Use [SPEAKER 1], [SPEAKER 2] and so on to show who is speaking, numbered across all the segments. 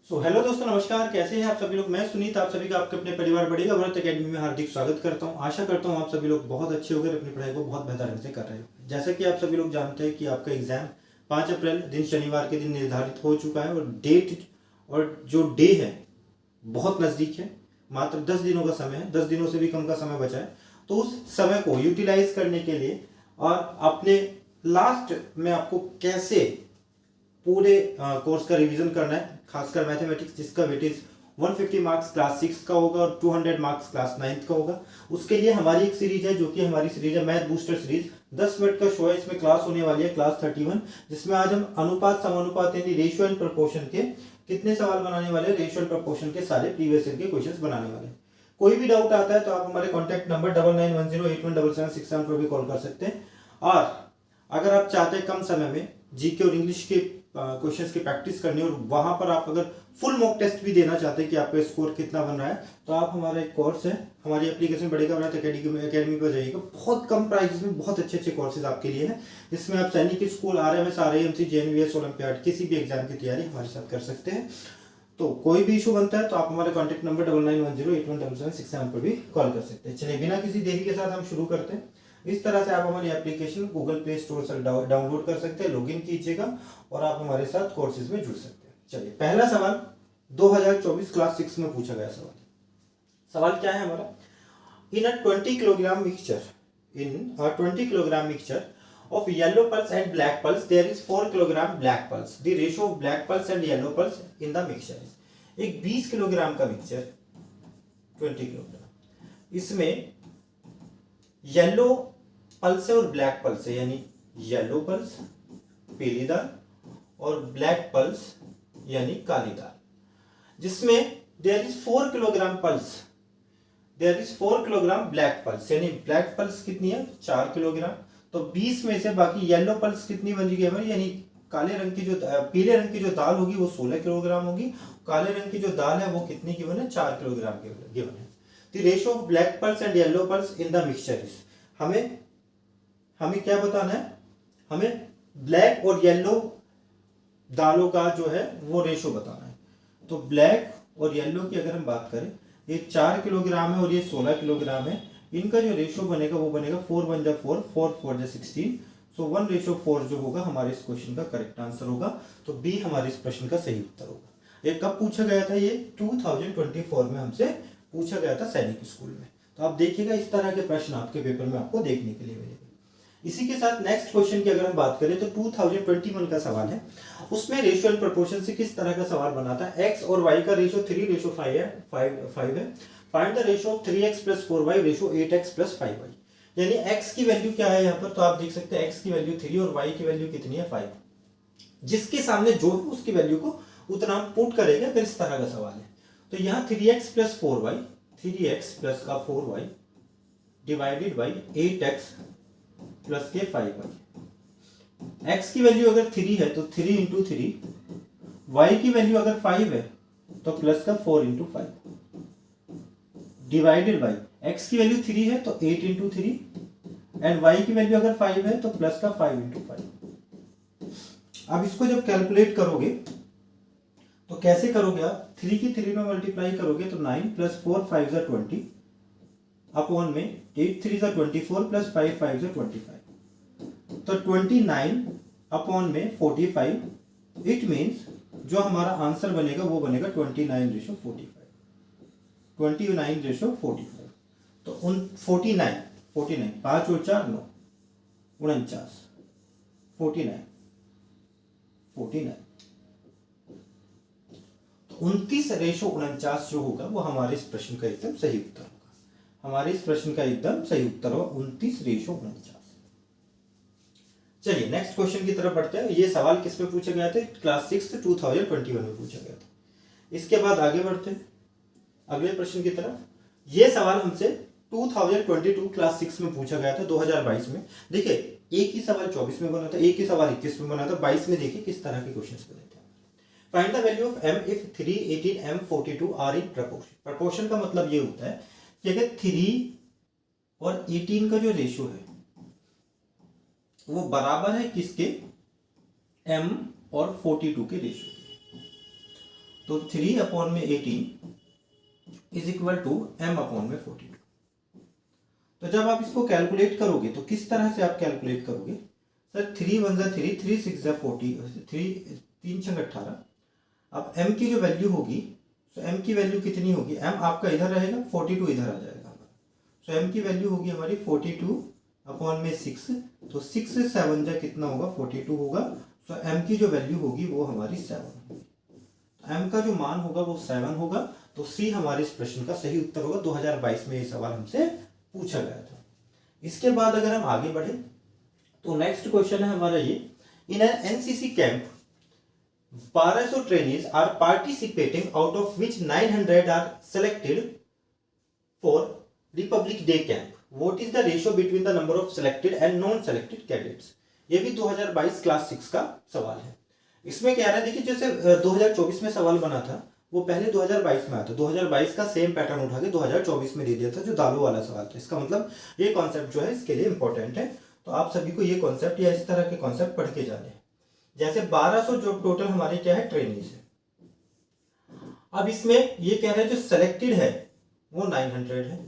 [SPEAKER 1] Hello दोस्तों, नमस्कार। कैसे हैं आप सभी लोग। मैं सुनीत आप सभी का आपके अपने परिवार बढ़ेगा व्रत अकेडमी में हार्दिक स्वागत करता हूं। आशा करता हूं आप सभी लोग बहुत अच्छे होकर अपनी पढ़ाई को बहुत बेहतर ढंग से कर रहे हो। जैसा कि आप सभी लोग जानते हैं कि आपका एग्जाम 5 अप्रैल दिन शनिवार के दिन निर्धारित हो चुका है और डेट और जो डे है बहुत नज़दीक है। मात्र 10 दिनों का समय है, 10 दिनों से भी कम का समय बचा है। तो उस समय को यूटिलाइज करने के लिए और अपने लास्ट में आपको कैसे पूरे कोर्स का रिवीजन करना है, खासकर मैथमेटिक्स जिसका वेटेज 150 मार्क्स क्लास 6 का होगा और 200 मार्क्स क्लास 9 का होगा। उसके लिए हमारी एक सीरीज है जो कि हमारी सीरीज है मैथ बूस्टर सीरीज। 10 मिनट का शो है, इसमें क्लास होने वाली है क्लास 31, जिसमें आज हम अनुपात समानुपात यानी रेशियो एंड प्रपोर्शन के कितने सवाल बनाने वाले हैं। रेशियो एंड प्रपोर्शन के सारे प्रीवियस ईयर के क्वेश्चंस बनाने वाले हैं। कोई भी डाउट आता है तो आप हमारे कॉन्टैक्ट नंबर 9910817767 पर कॉल कर सकते हैं। और अगर आप चाहते हैं कम समय में जीके और इंग्लिश के क्वेश्चंस की प्रैक्टिस करनी और वहां पर आप अगर फुल मॉक टेस्ट भी देना चाहते हैं कि आपका स्कोर कितना बन रहा है, तो आप हमारा एक कोर्स है, हमारी एप्लीकेशन बढ़ेगा व्रत अकेडमी पर जाइएगा। बहुत कम प्राइस में बहुत अच्छे अच्छे कोर्सेज आपके लिए हैं, जिसमें आप सैनिक स्कूल, आरएमएस, आरआईएमसी, जेएनवीएस, ओलंपियाड किसी भी एग्जाम की तैयारी हमारे साथ कर सकते हैं। तो कोई भी इशू बनता है तो आप हमारे कॉन्टैक्ट नंबर 9910817767 पर भी कॉल कर सकते हैं। चलिए बिना किसी देरी के साथ हम शुरू करते हैं। इस तरह से आप हमारी एप्लीकेशन गूगल प्ले स्टोर से डाउनलोड कर सकते हैं, लॉगिन कीजिएगा और आप हमारे साथ कोर्सेज में जुड़ सकते हैं। चलिए पहला सवाल 2024 क्लास 6 में पूछा गया सवाल। सवाल क्या है हमारा, इन अ 20 kilogram mixture of yellow pulse and black pulse there is 4 kilogram black pulse. The ratio of black pulse and yellow pulse in the mixture is, एक 20 किलोग्राम का मिक्सचर 20 किलोग्राम, इसमें येलो पल्स है और ब्लैक पल्स है, यानी yellow pulse पीली दाल और black pulse यानी काली दाल, जिसमें there is 4 kilogram pulse, there is 4 kilogram black pulse, यानी ब्लैक पल्स कितनी है 4 किलोग्राम। तो 20 में से बाकी येलो पल्स कितनी बन जाएगी हमारी, यानी काले रंग की जो पीले रंग की जो दाल होगी वो 16 किलोग्राम होगी, काले रंग की जो दाल है वो कितनी गिवन है 4 किलोग्राम गिवन है। The ratio of black pulse and yellow pulse in the mixture is, हमें क्या बताना है, हमें ब्लैक और येलो दालों का जो है वो रेशियो बताना है। तो ब्लैक और येलो की अगर हम बात करें, ये 4 किलोग्राम है और ये 16 किलोग्राम है, इनका जो रेशियो बनेगा वो बनेगा 4 1 4 4 4 16, सो 1:4 जो होगा हमारे इस क्वेश्चन का करेक्ट आंसर होगा। तो बी हमारे इस प्रश्न का सही उत्तर होगा। ये कब पूछा गया था, ये 2024 में हमसे पूछा गया था सैनिक स्कूल में। तो आप देखिएगा इस तरह के प्रश्न आपके पेपर में आपको देखने के लिए मिलेंगे। इसी के साथ नेक्स्ट क्वेश्चन की अगर हम बात करें तो 2021 का सवाल है, उसमें रेशियो एंड प्रोपोर्शन से किस तरह का सवाल बना था। एक्स और वाई का रेशियो 3:5 है, 5 है। Find the ratio of 3x + 4y ratio 8x + 5y, यानी x की वैल्यू क्या है यहाँ पर, तो आप देख सकते हैं x की वैल्यू 3 और y की वैल्यू कितनी है 5। जिसके सामने जो है उसकी वैल्यू को उतना हम पुट करेंगे अगर इस तरह का सवाल है। तो यहाँ 3x + 4y, 3x + 4y divided by 8x + 5y। x की वैल्यू अगर 3 है तो 3 × 3, y की वैल्यू अगर 5 है तो +4 × 5 डिवाइडेड बाई x की वैल्यू 3 है तो 8 × 3 एंड y की वैल्यू अगर 5 है तो +5 × 5। अब इसको जब कैलकुलेट करोगे तो कैसे करोगे आप, 3 की 3 में मल्टीप्लाई करोगे तो 9 + 4 5 = 20 अपॉन में 8 3 = 24 + 5 5 = 25, तो 29 अपॉन में 45। इट मीन्स जो हमारा आंसर बनेगा वो बनेगा 29:45, 29:45। तो 49 5 और 4 9 49 49 तो 29:49 जो होगा वो हमारे इस प्रश्न का एकदम सही उत्तर होगा। हमारे इस प्रश्न का एकदम सही उत्तर होगा 29:49। चलिए नेक्स्ट क्वेश्चन की तरफ बढ़ते हैं। ये सवाल किस में पूछा गया था, क्लास 6 2021 में पूछा गया था। इसके बाद आगे बढ़ते हैं अगले प्रश्न की तरफ। ये सवाल हमसे 2022 क्लास 6 में पूछा गया था 2022 में। देखिए एक ही सवाल 24 में बना था, एक ही सवाल 21 में बना था, 22 में देखिए किस तरह के क्वेश्चंस बने थे। Find the value of m if 3, 18, m42 are in proportion. Proportion का मतलब ये होता है कि अगर 3 और 18 का जो रेशियो है वो बराबर है किसके, m और 42 के रेशियो। तो 3/18 इज इक्वल टू m/42। तो जब आप इसको कैलकुलेट करोगे तो किस तरह से आप कैलकुलेट करोगे सर, 3 1 जा 3, 3 6 जा 40, 3 6 18। अब m की जो वैल्यू होगी, तो m की वैल्यू कितनी होगी, m आपका इधर रहेगा, 42 इधर आ जाएगा हमारा। तो m की वैल्यू होगी हमारी 42/6, तो 6 से 7 जा कितना होगा, 42 होगा। तो m की जो वैल्यू होगी वो हमारी 7 होगी। m का जो मान होगा वो 7 होगा। तो सी हमारे इस प्रश्न का सही उत्तर होगा। 2022 में ये सवाल हमसे पूछा गया था। इसके बाद अगर हम आगे बढ़े तो नेक्स्ट क्वेश्चन है हमारा ये, in an NCC camp 1200 trainees are participating, out of which 900 are selected for republic day camp. What is the ratio between the number of selected and non selected cadets. ये भी 2022 class 6 का सवाल है। इसमें क्या है, देखिए जैसे 2024 में सवाल बना था वो पहले 2022 में आया था। 2022 का सेम पैटर्न उठा के 2024 में दे दिया था, जो दालू वाला सवाल था। इसका मतलब ये कॉन्सेप्ट जो है इसके लिए इंपॉर्टेंट है। तो आप सभी को ये कॉन्सेप्ट या इस तरह के कॉन्सेप्ट पढ़ के जाने हैं। जैसे 1200 जो टोटल हमारे क्या है, ट्रेनीज है। अब इसमें ये कह रहे हैं जो सिलेक्टेड है वो 900 है,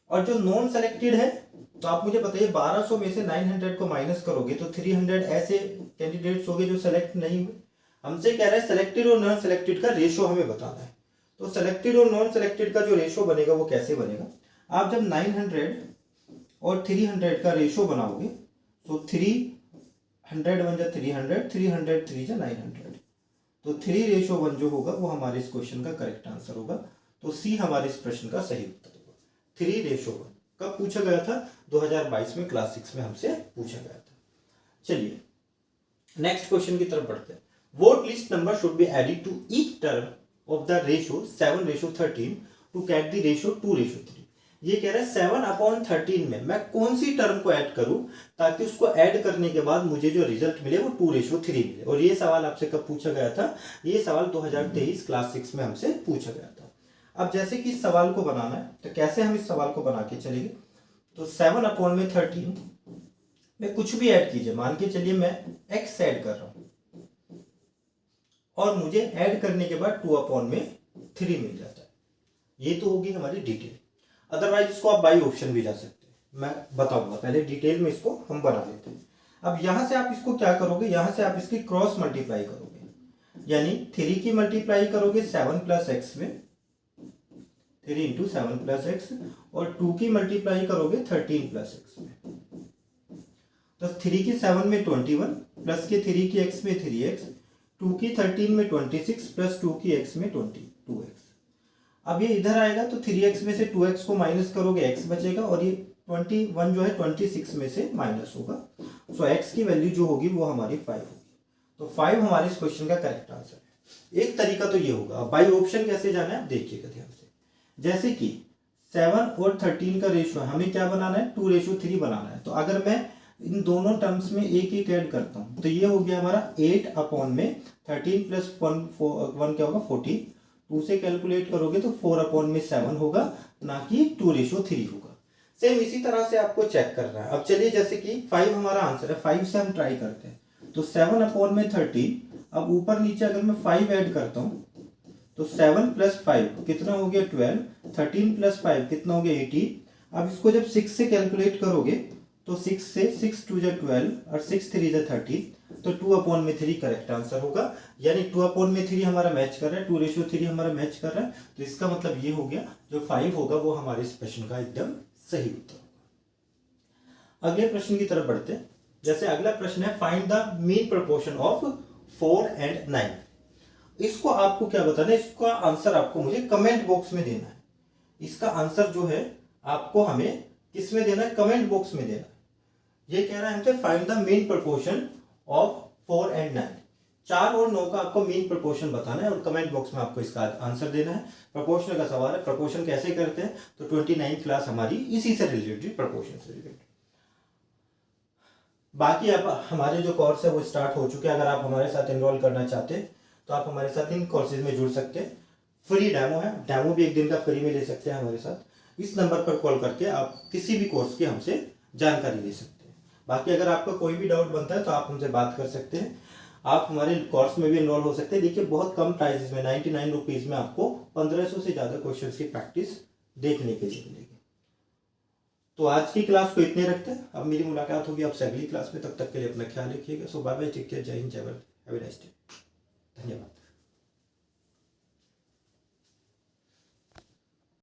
[SPEAKER 1] और जो नॉन सेलेक्टेड है, तो आप मुझे बताइए 1200 में से 900 को माइनस करोगे तो 300 ऐसे कैंडिडेट्स हो गए जो सेलेक्ट नहीं हुए। हमसे कह रहे हैं सेलेक्टेड और नॉन सेलेक्टेड का रेशो हमें बताना है। तो सेलेक्टेड और नॉन सेलेक्टेड का जो रेशो बनेगा वो कैसे बनेगा, आप जब 900 और 300 का रेशो बनाओगे तो 300 1 जा 300, 300 3 जा 900, तो 3:1 जो होगा वो हमारे इस क्वेश्चन का करेक्ट आंसर होगा। तो सी हमारे इस प्रश्न का सही उत्तर होगा। 3:1 कब पूछा गया था, 2022 में क्लास 6 में हमसे पूछा गया था। चलिए नेक्स्ट क्वेश्चन की तरफ बढ़ते हैं। What list number should be added to each term of the ratio 7:13 to get the ratio 2:3। ये कह रहा है 7/13 में मैं कौन सी टर्म को ऐड करूं ताकि उसको ऐड करने के बाद मुझे जो रिजल्ट मिले वो 2:3 मिले। और ये सवाल आपसे कब पूछा गया था, ये सवाल 2023 क्लास 6 में हमसे पूछा गया था। अब जैसे कि इस सवाल को बनाना है तो कैसे हम इस सवाल को बना के चलेंगे, तो 7/13 में कुछ भी ऐड कीजिए। मान के चलिए मैं x ऐड कर रहा हूं और मुझे ऐड करने के बाद 2/3 मिल जाता है। ये तो होगी हमारी डिटेल। अदरवाइज इसको आप बाई ऑप्शन भी जा सकते हैं, मैं बताऊंगा। पहले डिटेल में इसको हम बना लेते हैं। अब यहां से आप इसको क्या करोगे, यहां से आप इसकी क्रॉस मल्टीप्लाई करोगे, यानी 3 की मल्टीप्लाई करोगे 7 + x में, 3 × 7 + x, और 2 की मल्टीप्लाई करोगे 13 + x में। तो 3 की 7 में 21 प्लस के 3 की x में 3x, 2 की 13 में 26 प्लस 2 की x में 22x। अब ये इधर आएगा तो 3x में से 2x को माइनस करोगे, x बचेगा, और ये 21 जो है 26 में से माइनस होगा। सो x की वैल्यू जो होगी वो हमारी 5 होगी। तो 5 हमारे इस क्वेश्चन का करेक्ट आंसर है। एक तरीका तो ये होगा। बाई ऑप्शन कैसे जाना है आप देखिएगा ध्यान से। जैसे कि 7 और 13 का रेशो है, हमें क्या बनाना है, 2:3 बनाना है। तो अगर मैं इन दोनों टर्म्स में एक एक ऐड करता हूं तो ये हो गया हमारा 8/13 + 1 क्या होगा 40। 2 से कैलकुलेट करोगे तो 4/7 होगा, ना कि 2:3 होगा। सेम इसी तरह से आपको चेक करना है। अब चलिए जैसे कि 5 हमारा आंसर है, 5 से हम ट्राई करते हैं। तो 7/13, अब ऊपर नीचे अगर मैं 5 ऐड करता हूं तो 7 + 5 कितना हो गया 12, 13 + 5 कितना हो गया 18। अब इसको जब 6 से कैलकुलेट करोगे तो 6 से 6 2 जा 12 और 6 3 जा 13, तो 2/3 करेक्ट आंसर होगा। यानी 2/3 हमारा मैच कर रहा है, 2:3 हमारा मैच कर रहा है। तो इसका मतलब ये हो गया जो 5 होगा वो हमारे इस प्रश्न का एकदम सही उत्तर होगा। अगले प्रश्न की तरफ बढ़ते हैं। जैसे अगला प्रश्न है, find the mean proportion of 4 and 9। इसको आपको क्या बताना है, इसका आंसर आपको मुझे कमेंट बॉक्स में देना है। इसका आंसर जो है आपको हमें किस में देना है, कमेंट बॉक्स में देना है। ये कह रहा है हमसे find the mean proportion of 4 and 9। 4 और 9 का आपको मीन प्रोपोर्शन बताना है और कमेंट बॉक्स में आपको इसका आंसर देना है। प्रोपोर्शन का सवाल है। प्रोपोर्शन कैसे करते हैं, तो 29 क्लास हमारी इसी से रिलेटेड, प्रोपोर्शन से रिलेटेड। बाकी आप हमारे जो कोर्स है वो स्टार्ट हो चुके हैं। अगर आप हमारे साथ एनरोल करना चाहते हैं तो आप हमारे साथ इन कोर्सेज में जुड़ सकते हैं। फ्री डेमो है, डेमो भी 1 दिन का फ्री में ले सकते हैं हमारे साथ। इस नंबर पर कॉल करके आप किसी भी कोर्स की हमसे जानकारी ले सकते हैं। बाकी अगर आपका कोई भी डाउट बनता है तो आप हमसे बात कर सकते हैं। आप हमारे कोर्स में भी इनरोल हो सकते हैं। देखिए बहुत कम प्राइसेस में 99 रुपीज़ में आपको 1500 से ज़्यादा क्वेश्चंस की प्रैक्टिस देखने के लिए मिलेगी। तो आज की क्लास को इतने रखते हैं। अब मेरी मुलाकात होगी आपसे अगली क्लास में, तब तक के लिए अपना ख्याल रखिएगा। सो बाय बाय, टेक केयर, जय हिंद, जय Bharat, have a nice day.